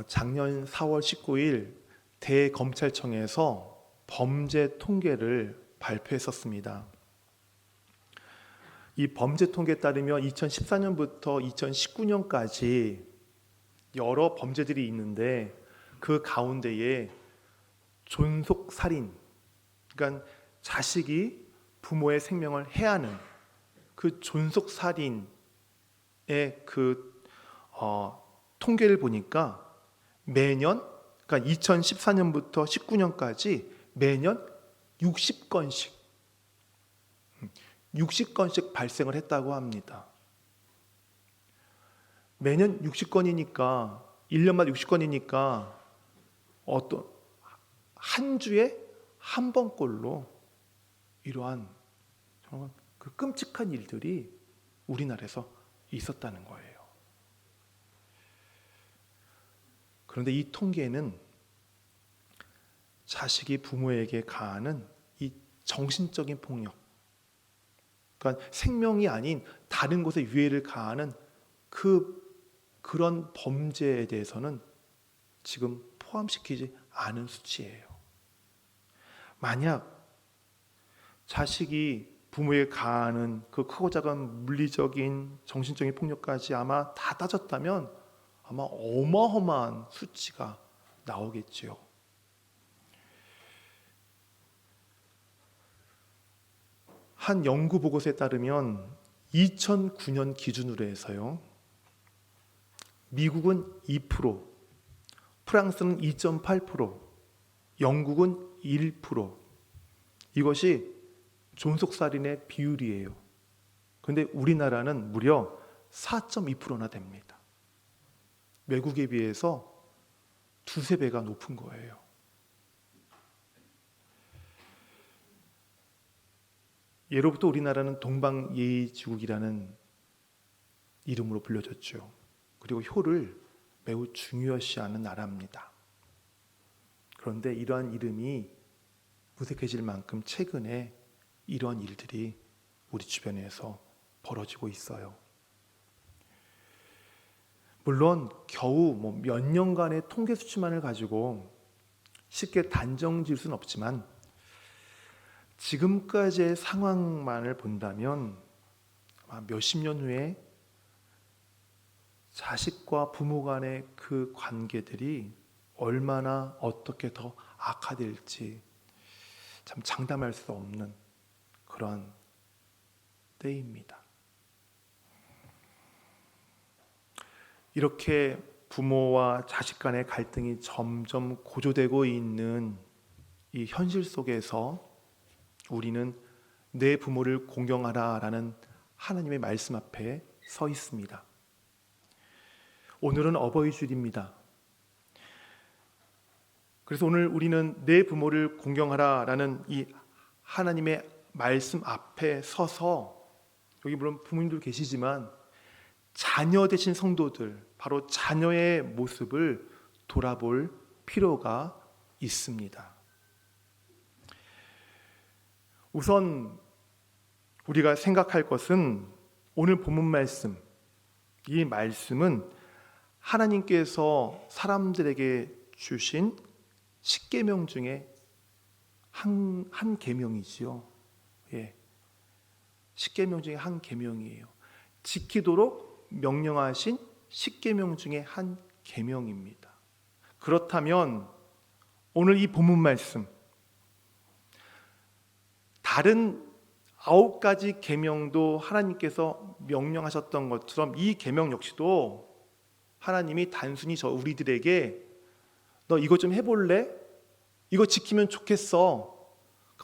작년 4월 19일 대검찰청에서 범죄 통계를 발표했었습니다. 이 범죄 통계에 따르면 2014년부터 2019년까지 여러 범죄들이 있는데 그 가운데에 존속살인, 그러니까 자식이 부모의 생명을 해하는 그 존속살인의 통계를 보니까 매년, 그러니까 2014년부터 19년까지 매년 60건씩 발생을 했다고 합니다. 매년 60건이니까 1년마다 60건이니까 한 주에 한 번꼴로 이러한 정말 그 끔찍한 일들이 우리나라에서 있었다는 거예요. 그런데 이 통계는 자식이 부모에게 가하는 이 정신적인 폭력, 그러니까 생명이 아닌 다른 곳에 유해를 가하는 그런 범죄에 대해서는 지금 포함시키지 않은 수치예요. 만약 자식이 부모에게 가하는 그 크고 작은 물리적인 정신적인 폭력까지 아마 다 따졌다면 아마 어마어마한 수치가 나오겠지요. 한 연구 보고서에 따르면 2009년 기준으로 해서요, 미국은 2%, 프랑스는 2.8%, 영국은 1%, 이것이 존속살인의 비율이에요. 그런데 우리나라는 무려 4.2%나 됩니다. 외국에 비해서 두세 배가 높은 거예요. 예로부터 우리나라는 동방예의지국이라는 이름으로 불려졌죠. 그리고 효를 매우 중요시하는 나라입니다. 그런데 이러한 이름이 무색해질 만큼 최근에 이러한 일들이 우리 주변에서 벌어지고 있어요. 물론 겨우 몇 년간의 통계 수치만을 가지고 쉽게 단정 지을 수는 없지만 지금까지의 상황만을 본다면 아마 몇십 년 후에 자식과 부모 간의 그 관계들이 얼마나 어떻게 더 악화될지 참 장담할 수 없는 그런 때입니다. 이렇게 부모와 자식 간의 갈등이 점점 고조되고 있는 이 현실 속에서 우리는 내 부모를 공경하라라는 하나님의 말씀 앞에 서 있습니다. 오늘은 어버이 주일입니다. 그래서 오늘 우리는 내 부모를 공경하라라는 이 하나님의 말씀 앞에 서서, 여기 물론 부모님들 계시지만 자녀 되신 성도들, 바로 자녀의 모습을 돌아볼 필요가 있습니다. 우선 우리가 생각할 것은 오늘 본문 말씀, 이 말씀은 하나님께서 사람들에게 주신 10계명 중에 한 계명이지요. 10계명 중에 한 계명이에요. 지키도록 명령하신 10계명 중에 한 계명입니다. 그렇다면 오늘 이 본문 말씀, 다른 9가지 계명도 하나님께서 명령하셨던 것처럼 이 계명 역시도 하나님이 단순히 우리들에게 너 이거 좀 해볼래? 이거 지키면 좋겠어,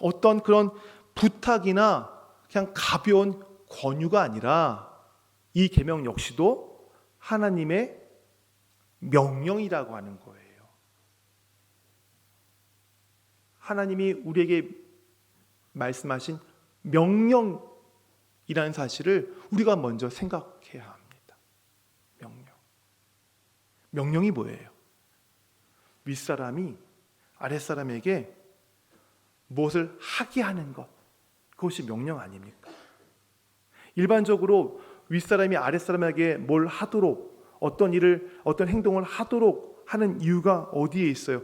어떤 그런 부탁이나 그냥 가벼운 권유가 아니라 이 계명 역시도 하나님의 명령이라고 하는 거예요. 하나님이 우리에게 말씀하신 명령이라는 사실을 우리가 먼저 생각해야 합니다. 명령이 뭐예요? 윗사람이 아랫사람에게 무엇을 하게 하는 것, 그것이 명령 아닙니까? 일반적으로 윗사람이 아랫사람에게 뭘 하도록, 어떤 일을, 어떤 행동을 하도록 하는 이유가 어디에 있어요?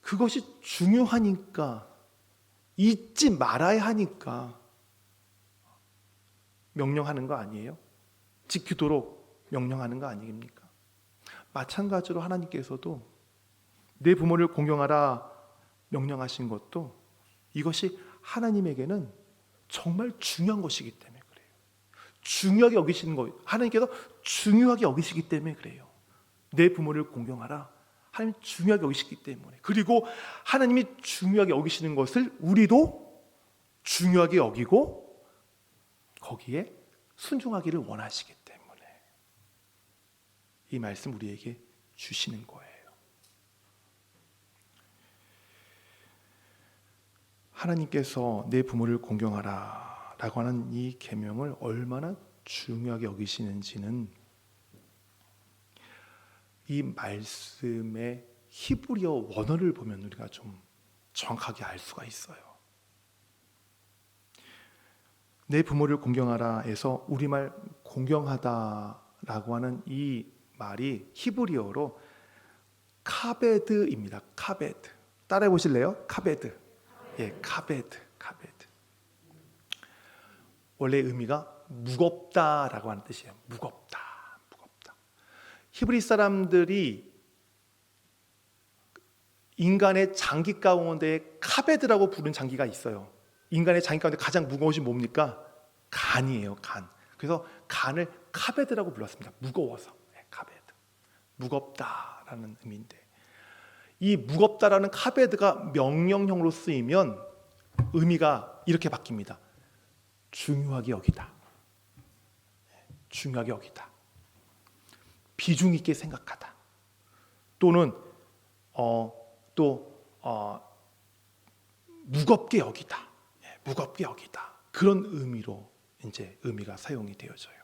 그것이 중요하니까, 잊지 말아야 하니까 명령하는 거 아니에요? 지키도록 명령하는 거 아닙니까? 마찬가지로 하나님께서도 내 부모를 공경하라 명령하신 것도 이것이 하나님에게는 정말 중요한 것이기 때문에 그래요. 중요하게 여기시는 거, 하나님께서 중요하게 여기시기 때문에 그래요. 내 부모를 공경하라. 하나님 중요하게 여기시기 때문에. 그리고 하나님이 중요하게 여기시는 것을 우리도 중요하게 여기고 거기에 순종하기를 원하시기 때문에 이 말씀 우리에게 주시는 거예요. 하나님께서 내 부모를 공경하라 라고 하는 이 계명을 얼마나 중요하게 여기시는지는 이 말씀의 히브리어 원어를 보면 우리가 좀 정확하게 알 수가 있어요. 내 부모를 공경하라에서 우리말 공경하다라고 하는 이 말이 히브리어로 카베드입니다. 카베드. 따라해 보실래요? 카베드. 예, 카베드. 원래 의미가 무겁다라고 하는 뜻이에요. 무겁다. 히브리 사람들이 인간의 장기 가운데 카베드라고 부르는 장기가 있어요. 인간의 장기 가운데 가장 무거운 것이 뭡니까? 간이에요. 간. 그래서 간을 카베드라고 불렀습니다. 무거워서. 카베드. 무겁다라는 의미인데, 이 무겁다라는 카베드가 명령형으로 쓰이면 의미가 이렇게 바뀝니다. 중요하게 여기다. 중요하게 여기다. 비중 있게 생각하다. 또는 무겁게 여기다. 무겁게 여기다. 그런 의미로 이제 의미가 사용이 되어져요.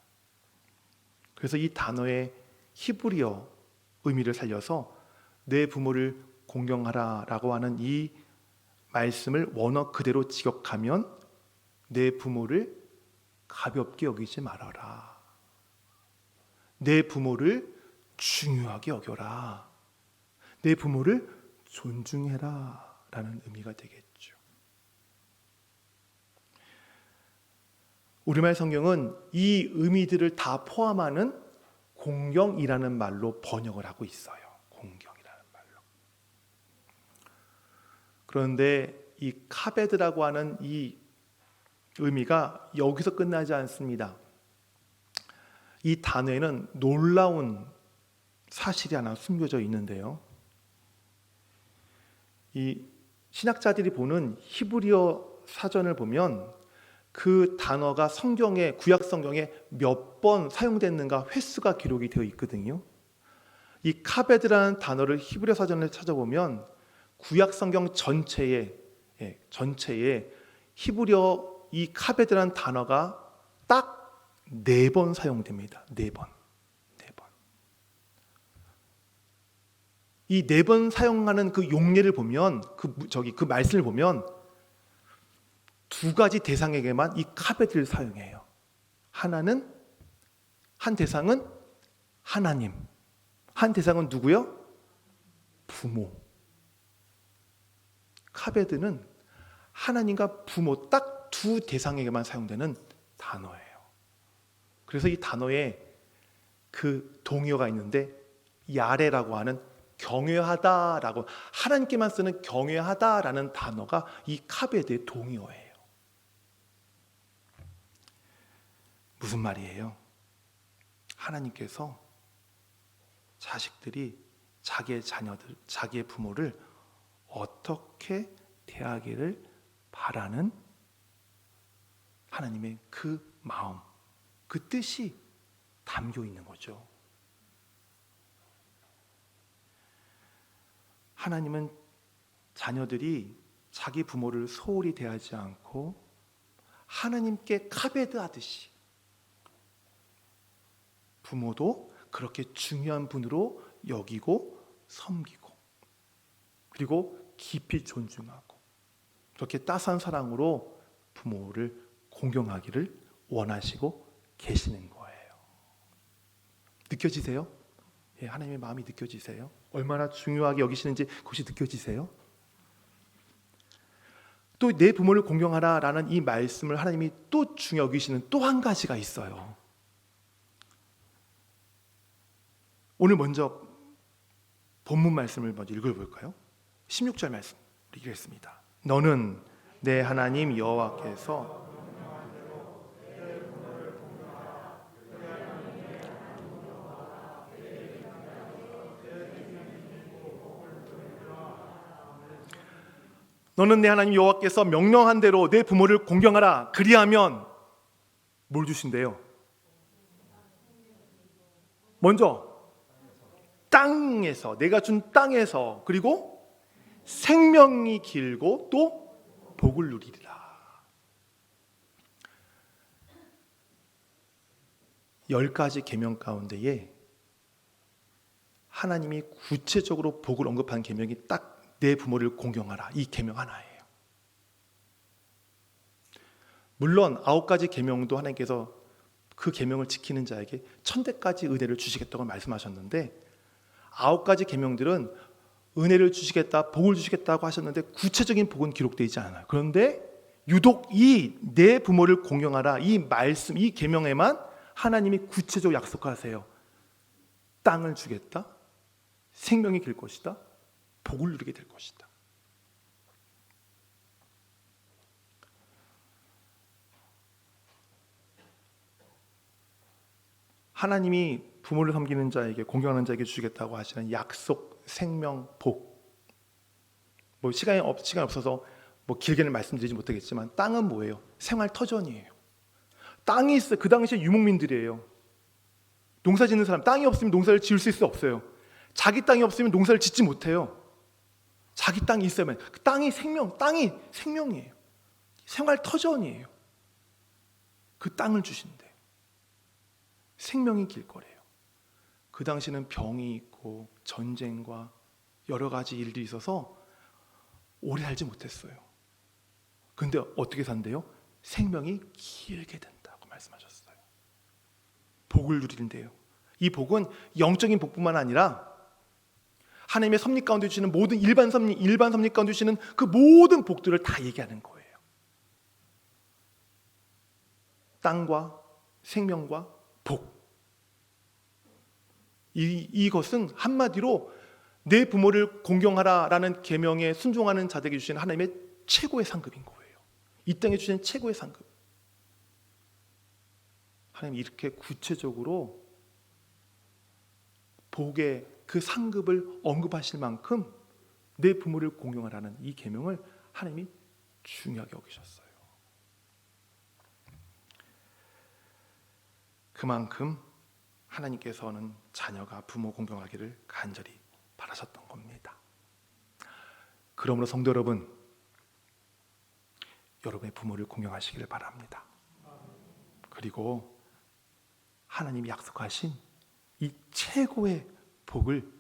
그래서 이 단어의 히브리어 의미를 살려서 내 부모를 공경하라라고 하는 이 말씀을 원어 그대로 직역하면 내 부모를 가볍게 여기지 말아라. 내 부모를 중요하게 여겨라. 내 부모를 존중해라 라는 의미가 되겠죠. 우리말 성경은 이 의미들을 다 포함하는 공경이라는 말로 번역을 하고 있어요. 공경이라는 말로. 그런데 이 카베드라고 하는 이 의미가 여기서 끝나지 않습니다. 이 단어에는 놀라운 사실이 하나 숨겨져 있는데요. 이 신학자들이 보는 히브리어 사전을 보면 그 단어가 성경에, 구약 성경에 몇 번 사용됐는가 횟수가 기록이 되어 있거든요. 이 카베드라는 단어를 히브리어 사전을 찾아보면 구약 성경 전체에 히브리어 이 카베드라는 단어가 딱 4번 사용됩니다. 4번. 이 4번 사용하는 그 용례를 보면 그 말씀을 보면 두 가지 대상에게만 이 카베드를 사용해요. 한 대상은 하나님, 한 대상은 누구요? 부모. 카베드는 하나님과 부모 딱 두 대상에게만 사용되는 단어예요. 그래서 이 단어에 그 동의어가 있는데 야레라고 하는 경외하다라고, 하나님께만 쓰는 경외하다라는 단어가 이 카베드의 동의어예요. 무슨 말이에요? 하나님께서 자식들이 자기의 자녀들, 자기의 부모를 어떻게 대하기를 바라는 하나님의 그 마음, 그 뜻이 담겨 있는 거죠. 하나님은 자녀들이 자기 부모를 소홀히 대하지 않고 하나님께 카베드 하듯이 부모도 그렇게 중요한 분으로 여기고 섬기고 그리고 깊이 존중하고 그렇게 따스한 사랑으로 부모를 공경하기를 원하시고 계시는 거예요. 느껴지세요? 하나님의 마음이 느껴지세요? 얼마나 중요하게 여기시는지 그것이 느껴지세요? 또 내 부모를 공경하라라는 이 말씀을 하나님이 또 중요히 여기시는 또 한 가지가 있어요. 오늘 먼저 본문 말씀을 먼저 읽어볼까요? 16절 말씀 읽겠습니다. 너는 내 하나님 여호와께서 너는 내 하나님 여호와께서 명령한 대로 내 부모를 공경하라. 그리하면 뭘 주신대요? 먼저 땅에서, 내가 준 땅에서, 그리고 생명이 길고 또 복을 누리리라. 10가지 계명 가운데에 하나님이 구체적으로 복을 언급한 계명이 딱 내 부모를 공경하라, 이 계명 하나예요. 물론 9가지 계명도 하나님께서 그 계명을 지키는 자에게 1000대까지 은혜를 주시겠다고 말씀하셨는데, 9가지 계명들은 은혜를 주시겠다, 복을 주시겠다고 하셨는데 구체적인 복은 기록되어 있지 않아요. 그런데 유독 이 내 부모를 공경하라, 이 말씀, 이 계명에만 하나님이 구체적으로 약속하세요. 땅을 주겠다, 생명이 길 것이다, 복을 누리게 될 것이다. 하나님이 부모를 섬기는 자에게, 공경하는 자에게 주시겠다고 하시는 약속, 생명, 복. 시간이 없어서 길게는 말씀드리지 못하겠지만, 땅은 뭐예요? 생활 터전이에요. 땅이 있어요. 그 당시에 유목민들이에요. 농사 짓는 사람, 땅이 없으면 농사를 지을 수 없어요. 자기 땅이 없으면 농사를 짓지 못해요. 자기 땅이 있어야만. 그 땅이 생명이에요. 생활 터전이에요. 그 땅을 주신대. 생명이 길 거래요. 그 당시는 병이 있고 전쟁과 여러 가지 일들이 있어서 오래 살지 못했어요. 근데 어떻게 산대요? 생명이 길게 된다고 말씀하셨어요. 복을 누리는데요. 이 복은 영적인 복뿐만 아니라 하나님의 섭리 가운데 주시는 모든 일반 섭리 가운데 주시는 그 모든 복들을 다 얘기하는 거예요. 땅과 생명과 복. 이것은 한마디로 내 부모를 공경하라라는 계명에 순종하는 자들에게 주시는 하나님의 최고의 상급인 거예요. 이 땅에 주시는 최고의 상급. 하나님 이렇게 구체적으로 복의 그 상급을 언급하실 만큼 내 부모를 공경하라는 이 계명을 하나님이 중요하게 여기셨어요. 그만큼 하나님께서는 자녀가 부모 공경하기를 간절히 바라셨던 겁니다. 그러므로 성도 여러분, 여러분의 부모를 공경하시기를 바랍니다. 그리고 하나님이 약속하신 이 최고의 복을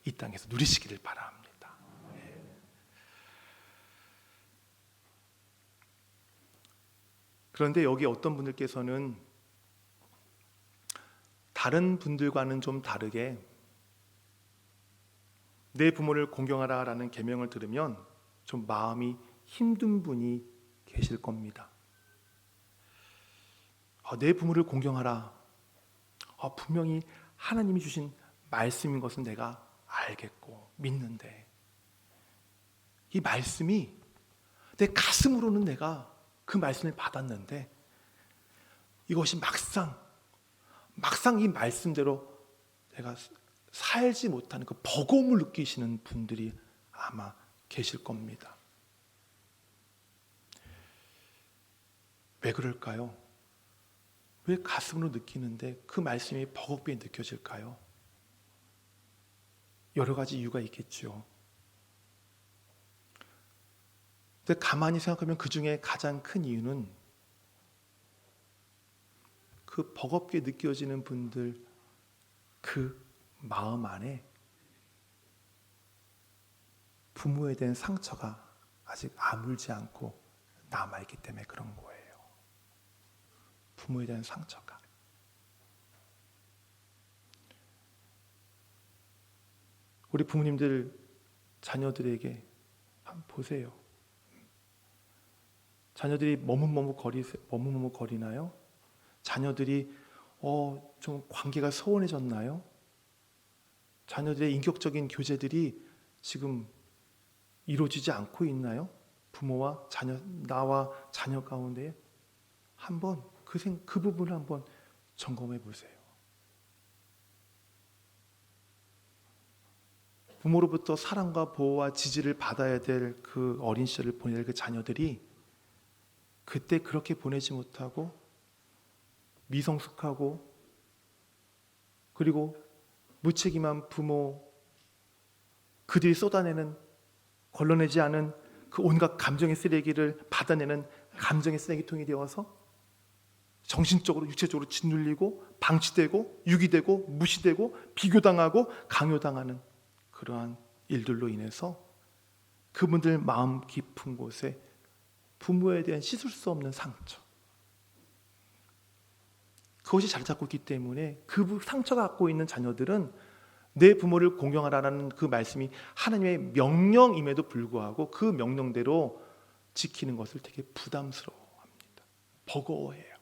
이 땅에서 누리시기를 바랍니다. 그런데 여기 어떤 분들께서는 다른 분들과는 좀 다르게 내 부모를 공경하라라는 계명을 들으면 좀 마음이 힘든 분이 계실 겁니다. 내 부모를 공경하라. 분명히 하나님이 주신 말씀인 것은 내가 알겠고 믿는데, 이 말씀이 내 가슴으로는 내가 그 말씀을 받았는데 이것이 막상 이 말씀대로 내가 살지 못하는 그 버거움을 느끼시는 분들이 아마 계실 겁니다. 왜 그럴까요? 왜 가슴으로 느끼는데 그 말씀이 버겁게 느껴질까요? 여러 가지 이유가 있겠죠. 근데 가만히 생각하면 그 중에 가장 큰 이유는 그 버겁게 느껴지는 분들 그 마음 안에 부모에 대한 상처가 아직 아물지 않고 남아있기 때문에 그런 거예요. 부모에 대한 상처가. 우리 부모님들 자녀들에게 한번 보세요. 자녀들이 머뭇머뭇거리나요? 자녀들이 좀 관계가 소원해졌나요? 자녀들의 인격적인 교제들이 지금 이루어지지 않고 있나요? 부모와 자녀, 나와 자녀 가운데 한번 그 부분을 한번 점검해 보세요. 부모로부터 사랑과 보호와 지지를 받아야 될 그 어린 시절을 보낼 그 자녀들이 그때 그렇게 보내지 못하고 미성숙하고 그리고 무책임한 부모, 그들이 쏟아내는 걸러내지 않은 그 온갖 감정의 쓰레기를 받아내는 감정의 쓰레기통이 되어서 정신적으로 육체적으로 짓눌리고 방치되고 유기되고 무시되고 비교당하고 강요당하는 그러한 일들로 인해서 그분들 마음 깊은 곳에 부모에 대한 씻을 수 없는 상처, 그것이 자리 잡고 있기 때문에 그 상처가 갖고 있는 자녀들은 내 부모를 공경하라는 그 말씀이 하나님의 명령임에도 불구하고 그 명령대로 지키는 것을 되게 부담스러워합니다. 버거워해요.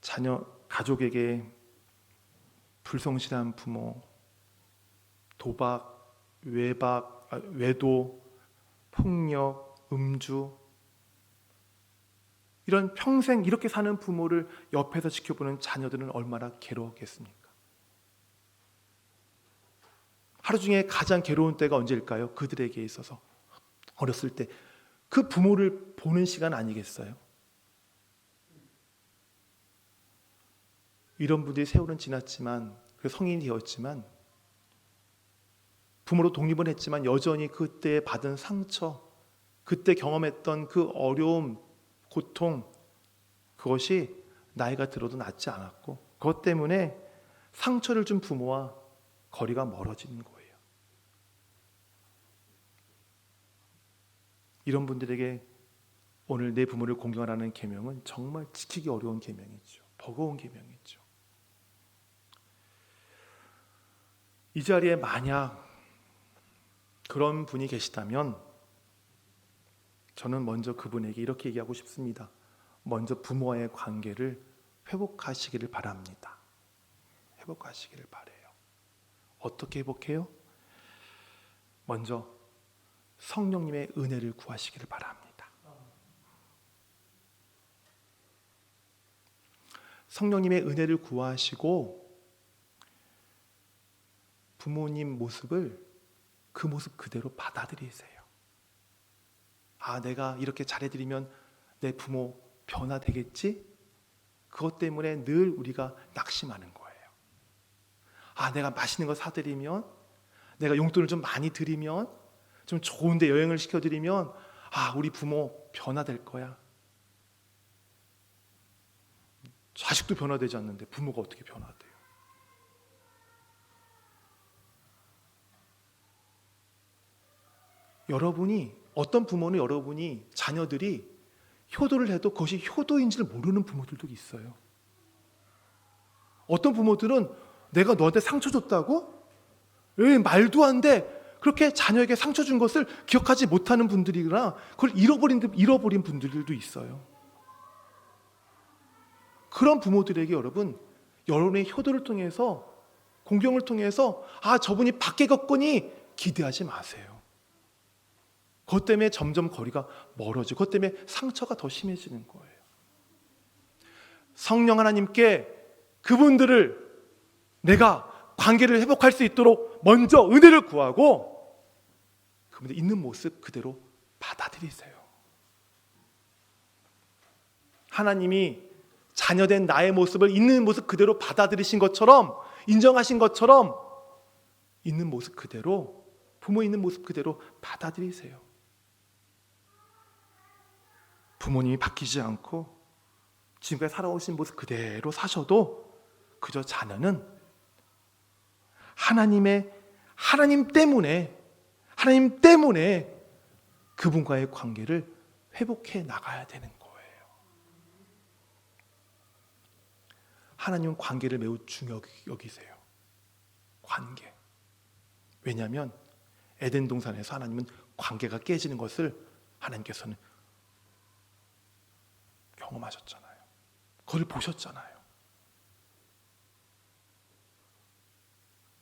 자녀, 가족에게 불성실한 부모, 도박, 외도, 폭력, 음주, 이런 평생 이렇게 사는 부모를 옆에서 지켜보는 자녀들은 얼마나 괴로웠겠습니까? 하루 중에 가장 괴로운 때가 언제일까요? 그들에게 있어서 어렸을 때 그 부모를 보는 시간 아니겠어요? 이런 분들이 세월은 지났지만 성인이 되었지만 부모로 독립은 했지만 여전히 그때 받은 상처, 그때 경험했던 그 어려움, 고통, 그것이 나이가 들어도 낫지 않았고 그것 때문에 상처를 준 부모와 거리가 멀어지는 거예요. 이런 분들에게 오늘 내 부모를 공경하라는 계명은 정말 지키기 어려운 계명이죠. 버거운 계명이죠. 이 자리에 만약 그런 분이 계시다면 저는 먼저 그분에게 이렇게 얘기하고 싶습니다. 먼저 부모와의 관계를 회복하시기를 바랍니다. 회복하시기를 바라요. 어떻게 회복해요? 먼저 성령님의 은혜를 구하시기를 바랍니다. 성령님의 은혜를 구하시고 부모님 모습을 그 모습 그대로 받아들이세요. 내가 이렇게 잘해드리면 내 부모 변화되겠지? 그것 때문에 늘 우리가 낙심하는 거예요. 내가 맛있는 거 사드리면, 내가 용돈을 좀 많이 드리면, 좀 좋은 데 여행을 시켜드리면 우리 부모 변화될 거야. 자식도 변화되지 않는데 부모가 어떻게 변화돼요? 어떤 부모는 여러분이 자녀들이 효도를 해도 그것이 효도인지를 모르는 부모들도 있어요. 어떤 부모들은 내가 너한테 상처 줬다고? 말도 안 돼. 그렇게 자녀에게 상처 준 것을 기억하지 못하는 분들이거나 그걸 잃어버린 분들도 있어요. 그런 부모들에게 여러분의 효도를 통해서 공경을 통해서 저분이 바뀌었거니 기대하지 마세요. 그것 때문에 점점 거리가 멀어지고 그것 때문에 상처가 더 심해지는 거예요. 성령 하나님께 그분들을 내가 관계를 회복할 수 있도록 먼저 은혜를 구하고 그분들 있는 모습 그대로 받아들이세요. 하나님이 자녀된 나의 모습을 있는 모습 그대로 받아들이신 것처럼 인정하신 것처럼 있는 모습 그대로 부모 있는 모습 그대로 받아들이세요. 부모님이 바뀌지 않고 지금까지 살아오신 모습 그대로 사셔도 그저 자녀는 하나님 때문에 그분과의 관계를 회복해 나가야 되는 거예요. 하나님은 관계를 매우 중요하게 여기세요. 관계. 왜냐하면 에덴 동산에서 하나님은 관계가 깨지는 것을 하나님께서는 경험하셨잖아요. 그걸 보셨잖아요.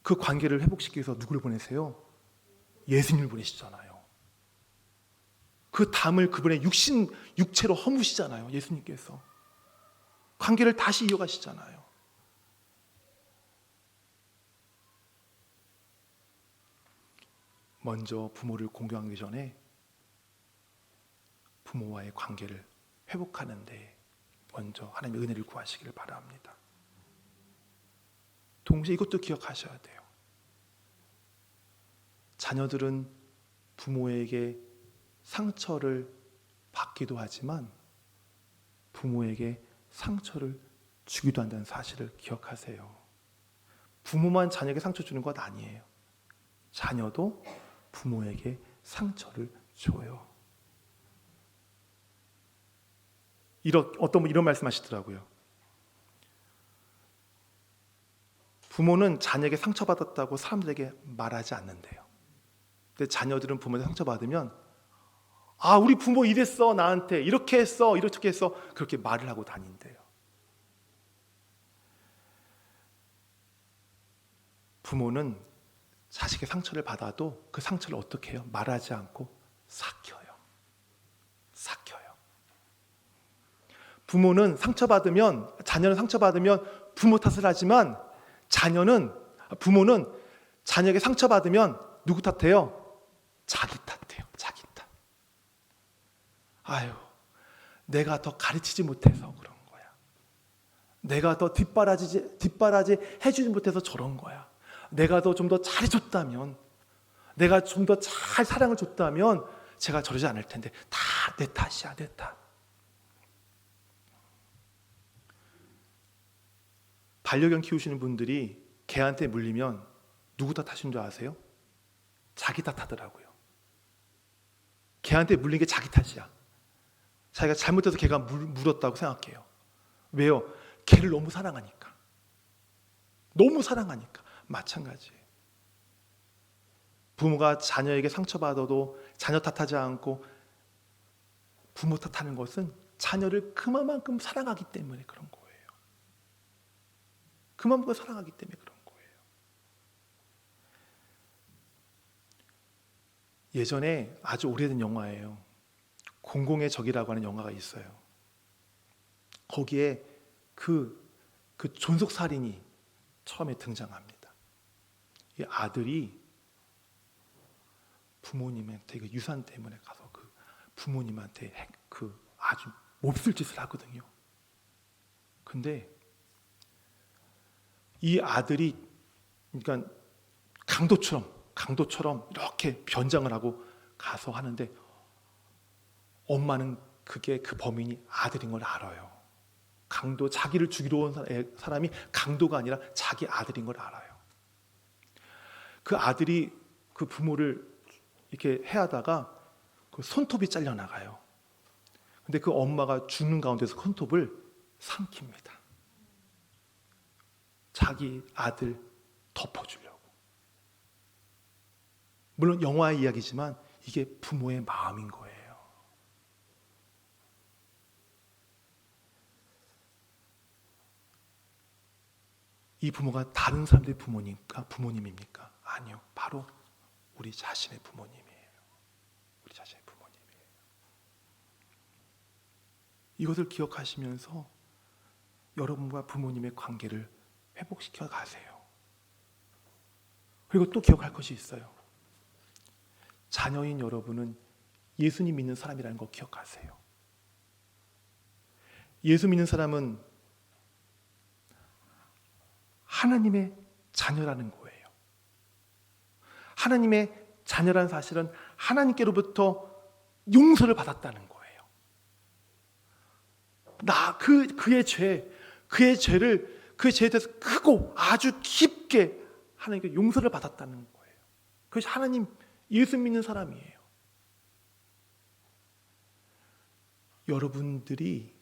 그 관계를 회복시키기 위해서 누구를 보내세요? 예수님을 보내시잖아요. 그 담을 그분의 육체로 허무시잖아요. 예수님께서. 관계를 다시 이어가시잖아요. 먼저 부모를 공경하기 전에 부모와의 관계를 회복하는데 먼저 하나님의 은혜를 구하시기를 바랍니다. 동시에 이것도 기억하셔야 돼요. 자녀들은 부모에게 상처를 받기도 하지만 부모에게 상처를 주기도 한다는 사실을 기억하세요. 부모만 자녀에게 상처 주는 것 아니에요. 자녀도 부모에게 상처를 줘요. 어떤 분 이런 말씀하시더라고요. 부모는 자녀에게 상처받았다고 사람들에게 말하지 않는데요. 근데 자녀들은 부모에게 상처받으면 우리 부모 이랬어, 나한테 이렇게 했어, 이렇게 했어, 그렇게 말을 하고 다닌대요. 부모는 자식의 상처를 받아도 그 상처를 어떻게 해요? 말하지 않고 삭혀요. 부모는 자녀는 상처받으면 부모 탓을 하지만 부모는 자녀에게 상처받으면 누구 탓해요? 자기 탓해요. 자기 탓. 내가 더 가르치지 못해서 그런 거야. 내가 더 뒷바라지 해주지 못해서 저런 거야. 내가 좀 더 잘해줬다면, 내가 좀 더 잘 사랑을 줬다면 제가 저러지 않을 텐데 다 내 탓이야, 내 탓. 반려견 키우시는 분들이 개한테 물리면 누구 탓하시는 줄 아세요? 자기 탓하더라고요. 개한테 물린 게 자기 탓이야. 자기가 잘못해서 개가 물었다고 생각해요. 왜요? 개를 너무 사랑하니까. 마찬가지예요. 부모가 자녀에게 상처받아도 자녀 탓하지 않고 부모 탓하는 것은 자녀를 그만큼 사랑하기 때문에 그런 거예요. 그만큼 사랑하기 때문에 그런 거예요. 예전에 아주 오래된 영화예요. 공공의 적이라고 하는 영화가 있어요. 거기에 그 존속살인이 처음에 등장합니다. 이 아들이 부모님한테 유산 때문에 가서 그 부모님한테 아주 몹쓸 짓을 하거든요. 근데 이 아들이 그러니까 강도처럼 이렇게 변장을 하고 가서 하는데 엄마는 그게 그 범인이 아들인 걸 알아요. 자기를 죽이러 온 사람이 강도가 아니라 자기 아들인 걸 알아요. 그 아들이 그 부모를 이렇게 해하다가 그 손톱이 잘려나가요. 근데 그 엄마가 죽는 가운데서 손톱을 삼킵니다. 자기 아들 덮어주려고. 물론 영화의 이야기지만 이게 부모의 마음인 거예요. 이 부모가 다른 사람들의 부모님입니까? 아니요. 바로 우리 자신의 부모님이에요. 우리 자신의 부모님이에요. 이것을 기억하시면서 여러분과 부모님의 관계를 회복시켜 가세요. 그리고 또 기억할 것이 있어요. 자녀인 여러분은 예수님 믿는 사람이라는 거 기억하세요. 예수 믿는 사람은 하나님의 자녀라는 거예요. 하나님의 자녀라는 사실은 하나님께로부터 용서를 받았다는 거예요. 그의 죄에 대해서 크고 아주 깊게 하나님께 용서를 받았다는 거예요. 그것이 하나님 예수 믿는 사람이에요. 여러분들이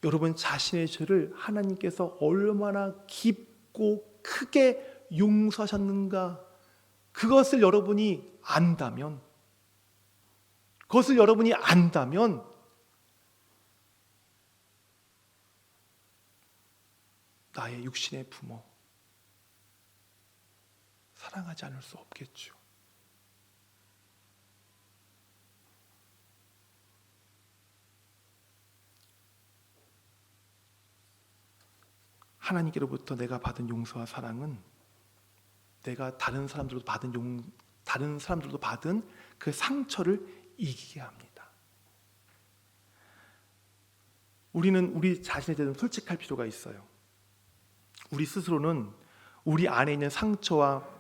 여러분 자신의 죄를 하나님께서 얼마나 깊고 크게 용서하셨는가, 그것을 여러분이 안다면 나의 육신의 부모 사랑하지 않을 수 없겠죠. 하나님께로부터 내가 받은 용서와 사랑은 내가 다른 사람들도 받은 그 상처를 이기게 합니다. 우리는 우리 자신에 대해 솔직할 필요가 있어요. 우리 스스로는 우리 안에 있는 상처와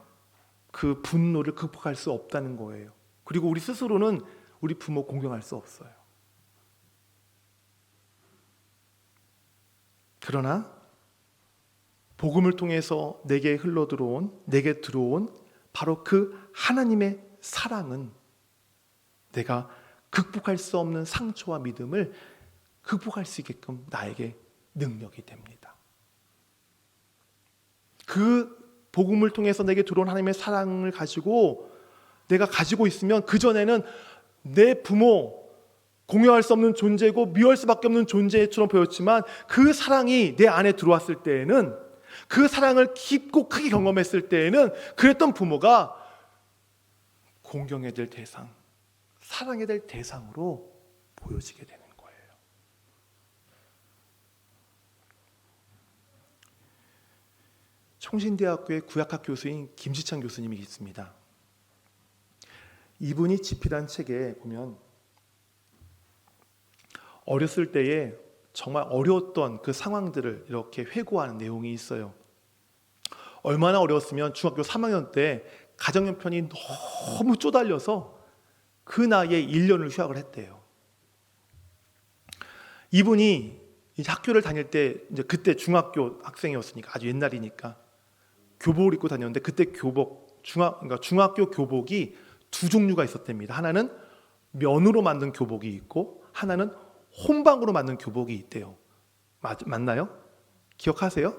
그 분노를 극복할 수 없다는 거예요. 그리고 우리 스스로는 우리 부모 공경할 수 없어요. 그러나 복음을 통해서 내게 들어온 바로 그 하나님의 사랑은 내가 극복할 수 없는 상처와 믿음을 극복할 수 있게끔 나에게 능력이 됩니다. 그 복음을 통해서 내게 들어온 하나님의 사랑을 가지고 내가 가지고 있으면, 그전에는 내 부모 공유할 수 없는 존재고 미워할 수밖에 없는 존재처럼 보였지만, 그 사랑이 내 안에 들어왔을 때에는, 그 사랑을 깊고 크게 경험했을 때에는 그랬던 부모가 공경해야 될 대상, 사랑해야 될 대상으로 보여지게 되는 거예요. 총신대학교의 구약학 교수인 김지찬 교수님이 있습니다. 이분이 집필한 책에 보면 어렸을 때에 정말 어려웠던 그 상황들을 이렇게 회고하는 내용이 있어요. 얼마나 어려웠으면 중학교 3학년 때 가정형편이 너무 쪼달려서 그 나이에 1년을 휴학을 했대요. 이분이 이제 학교를 다닐 때, 이제 그때 중학교 학생이었으니까 아주 옛날이니까 교복을 입고 다녔는데, 그때 중학교 교복이 두 종류가 있었답니다. 하나는 면으로 만든 교복이 있고, 하나는 혼방으로 만든 교복이 있대요. 맞나요? 기억하세요?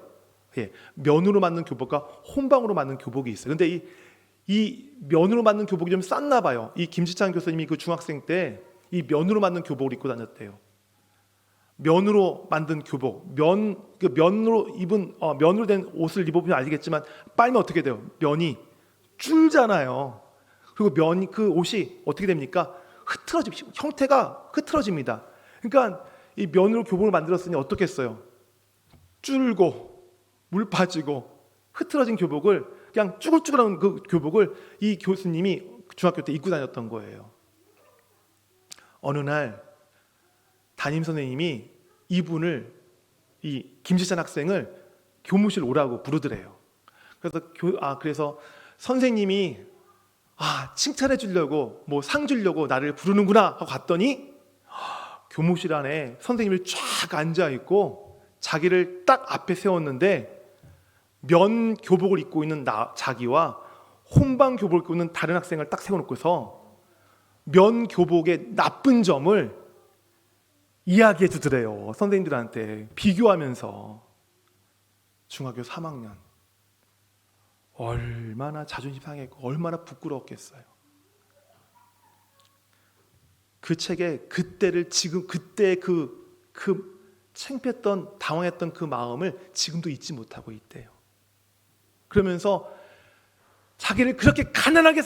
예, 면으로 만든 교복과 혼방으로 만든 교복이 있어요. 근데 이 면으로 만든 교복이 좀 쌌나 봐요. 이 김지찬 교수님이 그 중학생 때 이 면으로 만든 교복을 입고 다녔대요. 면으로 만든 교복, 면으로 된 옷을 입어보면 알겠지만 빨면 어떻게 돼요? 면이 줄잖아요. 그리고 그 옷이 어떻게 됩니까? 형태가 흐트러집니다. 그러니까 이 면으로 교복을 만들었으니 어떻겠어요? 줄고 물 빠지고 흐트러진 교복을, 그냥 쭈글쭈글한 그 교복을 이 교수님이 중학교 때 입고 다녔던 거예요. 어느 날 담임 선생님이 이 김지찬 학생을 교무실 오라고 부르더래요. 그래서 선생님이 칭찬해 주려고, 상 주려고 나를 부르는구나 하고 갔더니 교무실 안에 선생님이 쫙 앉아 있고 자기를 딱 앞에 세웠는데, 면 교복을 입고 있는 자기와 혼방 교복을 입고 있는 다른 학생을 딱 세워놓고서 면 교복의 나쁜 점을 이야기해 주더래요. 선생님들한테 비교하면서. 중학교 3학년. 얼마나 자존심 상했고 얼마나 부끄러웠겠어요. 그 책에 그때 그 창피했던, 당황했던 그 마음을 지금도 잊지 못하고 있대요. 그러면서 자기를 그렇게 가난하게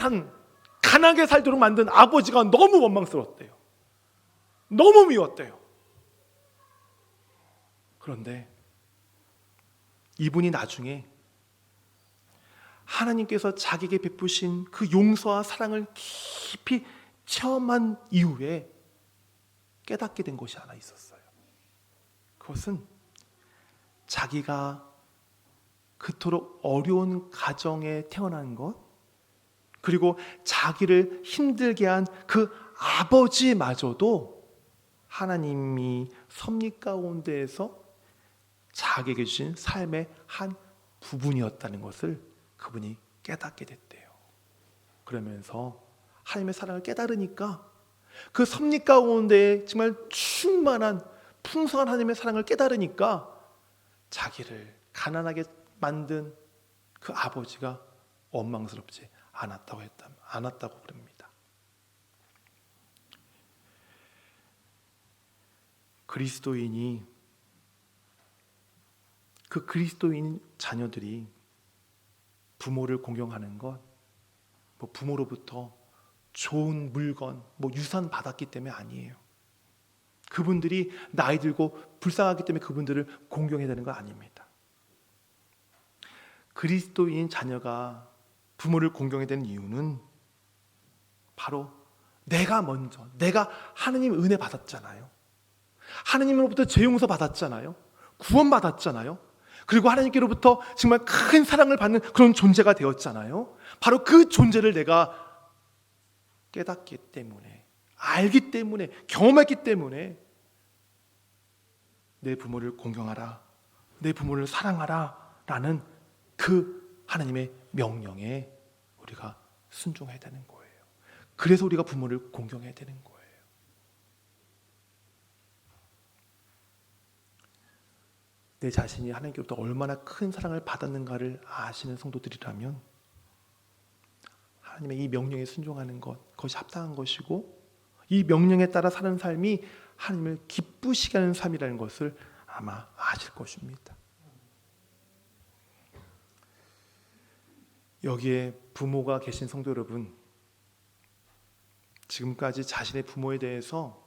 살도록 만든 아버지가 너무 원망스러웠대요. 너무 미웠대요. 그런데 이분이 나중에 하나님께서 자기에게 베푸신 그 용서와 사랑을 깊이 체험한 이후에 깨닫게 된 것이 하나 있었어요. 그것은 자기가 그토록 어려운 가정에 태어난 것, 그리고 자기를 힘들게 한 그 아버지마저도 하나님이 섭리 가운데에서 자기에게 주신 삶의 한 부분이었다는 것을 그분이 깨닫게 됐대요. 그러면서 하나님의 사랑을 깨달으니까 그 섭리 가운데 정말 충만한 풍성한 하나님의 사랑을 깨달으니까 자기를 가난하게 만든 그 아버지가 원망스럽지 않았다고 그럽니다. 그리스도인이 그 그리스도인 자녀들이 부모를 공경하는 것, 뭐 부모로부터 좋은 물건, 뭐 유산 받았기 때문에 아니에요. 그분들이 나이 들고 불쌍하기 때문에 그분들을 공경해야 되는 거 아닙니다. 그리스도인 자녀가 부모를 공경해야 되는 이유는 바로 내가 하나님 은혜 받았잖아요. 하나님으로부터 죄 용서 받았잖아요. 구원 받았잖아요. 그리고 하나님께로부터 정말 큰 사랑을 받는 그런 존재가 되었잖아요. 바로 그 존재를 내가 깨닫기 때문에, 알기 때문에, 경험했기 때문에 내 부모를 공경하라, 내 부모를 사랑하라 라는 그 하나님의 명령에 우리가 순종해야 되는 거예요. 그래서 우리가 부모를 공경해야 되는 거예요. 내 자신이 하나님께로부터 얼마나 큰 사랑을 받았는가를 아시는 성도들이라면 하나님의 이 명령에 순종하는 것, 그것이 합당한 것이고 이 명령에 따라 사는 삶이 하나님을 기쁘시게 하는 삶이라는 것을 아마 아실 것입니다. 여기에 부모가 계신 성도 여러분, 지금까지 자신의 부모에 대해서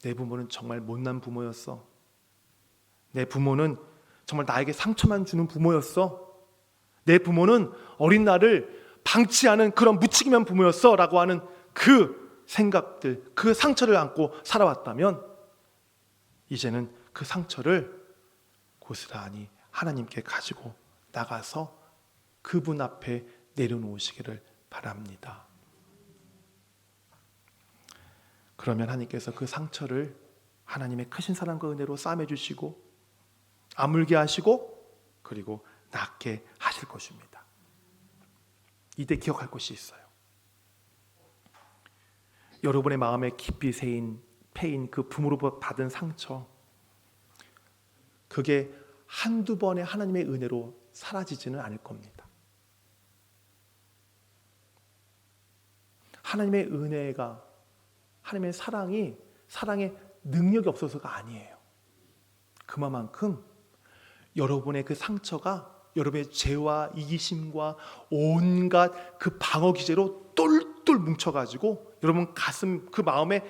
내 부모는 정말 못난 부모였어, 내 부모는 정말 나에게 상처만 주는 부모였어, 내 부모는 어린 나를 방치하는 그런 무책임한 부모였어 라고 하는 그 생각들, 그 상처를 안고 살아왔다면 이제는 그 상처를 고스란히 하나님께 가지고 나가서 그분 앞에 내려놓으시기를 바랍니다. 그러면 하나님께서 그 상처를 하나님의 크신 사랑과 은혜로 싸매주시고 아물게 하시고 그리고 낫게 하실 것입니다. 이때 기억할 것이 있어요. 여러분의 마음에 깊이 패인 그 부모로부터 받은 상처, 그게 한두 번의 하나님의 은혜로 사라지지는 않을 겁니다. 하나님의 은혜가, 하나님의 사랑의 능력이 없어서가 아니에요. 그만큼 여러분의 그 상처가 여러분의 죄와 이기심과 온갖 그 방어 기제로 똘똘 뭉쳐가지고 여러분 가슴, 그 마음에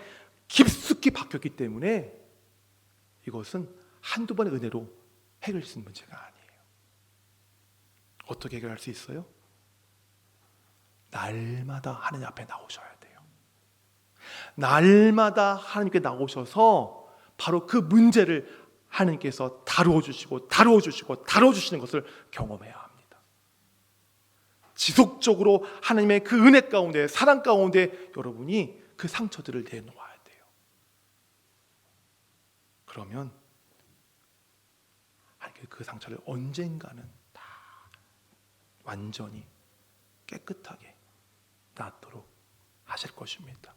깊숙이 박혔기 때문에 이것은 한두 번의 은혜로 해결할 수 있는 문제가 아니에요. 어떻게 해결할 수 있어요? 날마다 하나님 앞에 나오셔야 돼요. 날마다 하나님께 나오셔서 바로 그 문제를 하나님께서 다루어 주시는 것을 경험해야 합니다. 지속적으로 하나님의 그 은혜 가운데, 사랑 가운데 여러분이 그 상처들을 내놓아야 돼요. 그러면 하나님께 그 상처를 언젠가는 다 완전히 깨끗하게 낫도록 하실 것입니다.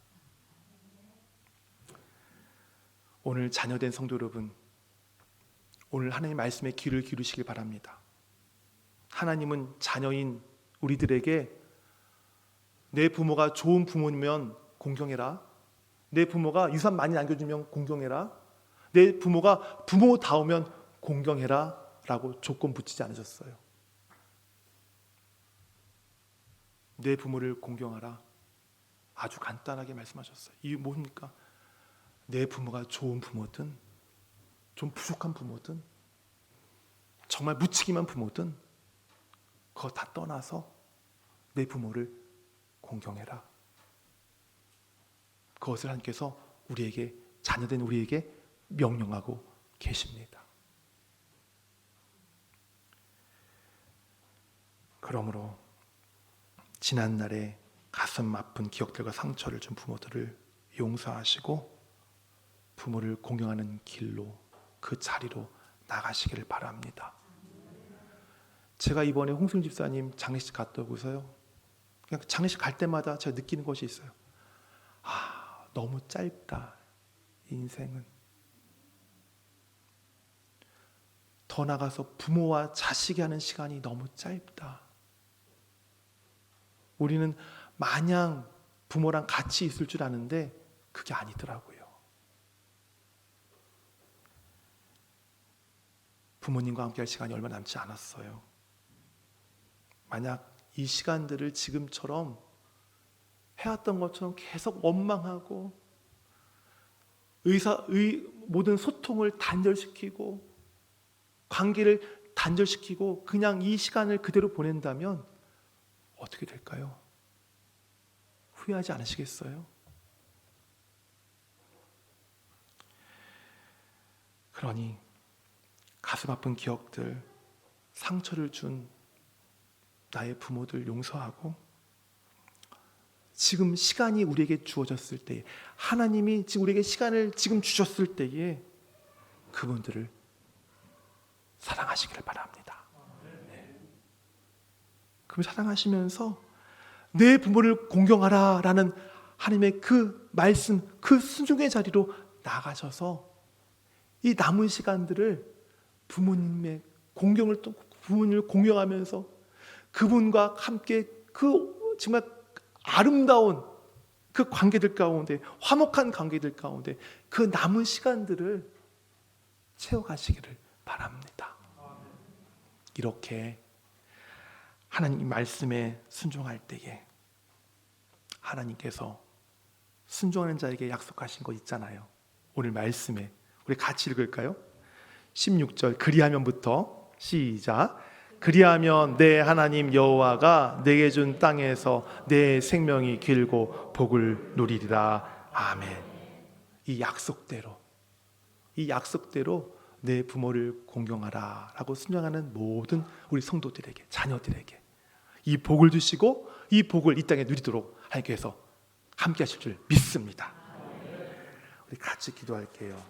오늘 자녀된 성도 여러분, 오늘 하나님 말씀에 귀를 기울이시길 바랍니다. 하나님은 자녀인 우리들에게 내 부모가 좋은 부모면 공경해라, 내 부모가 유산 많이 남겨주면 공경해라, 내 부모가 부모다우면 공경해라 라고 조건 붙이지 않으셨어요. 내 부모를 공경하라, 아주 간단하게 말씀하셨어요. 이게 뭡니까? 내 부모가 좋은 부모든 좀 부족한 부모든 정말 무책임한 부모든 그거 다 떠나서 내 부모를 공경해라. 그것을 하나님께서 우리에게, 자녀된 우리에게 명령하고 계십니다. 그러므로 지난날에 가슴 아픈 기억들과 상처를 준 부모들을 용서하시고 부모를 공경하는 길로, 그 자리로 나가시기를 바랍니다. 제가 이번에 홍승 집사님 장례식 갔다 오고서요, 그냥 장례식 갈 때마다 제가 느끼는 것이 있어요. 너무 짧다, 인생은. 더 나아가서 부모와 자식이 하는 시간이 너무 짧다. 우리는 마냥 부모랑 같이 있을 줄 아는데 그게 아니더라고요. 부모님과 함께 할 시간이 얼마 남지 않았어요. 만약 이 시간들을 지금처럼 해왔던 것처럼 계속 원망하고 모든 소통을 단절시키고 관계를 단절시키고 그냥 이 시간을 그대로 보낸다면 어떻게 될까요? 후회하지 않으시겠어요? 그러니 가슴 아픈 기억들, 상처를 준 나의 부모들 용서하고 지금 시간이 우리에게 주어졌을 때, 하나님이 지금 우리에게 시간을 지금 주셨을 때에 그분들을 사랑하시기를 바랍니다. 네. 그럼 사랑하시면서 내 부모를 공경하라 라는 하나님의 그 말씀, 그 순종의 자리로 나가셔서 이 남은 시간들을 부모님의 공경을 또 부모님을 공경하면서 그분과 함께 그 정말 아름다운 그 관계들 가운데, 화목한 관계들 가운데 그 남은 시간들을 채워가시기를 바랍니다. 이렇게 하나님 말씀에 순종할 때에 하나님께서 순종하는 자에게 약속하신 것 있잖아요. 오늘 말씀에 우리 같이 읽을까요? 16절 그리하면부터 시작. 그리하면 내 하나님 여호와가 내게 준 땅에서 내 생명이 길고 복을 누리리라. 아멘. 이 약속대로 내 부모를 공경하라 라고 순종하는 모든 우리 성도들에게, 자녀들에게 이 복을 주시고 이 복을 이 땅에 누리도록 하기 위해서 함께 하실 줄 믿습니다. 우리 같이 기도할게요.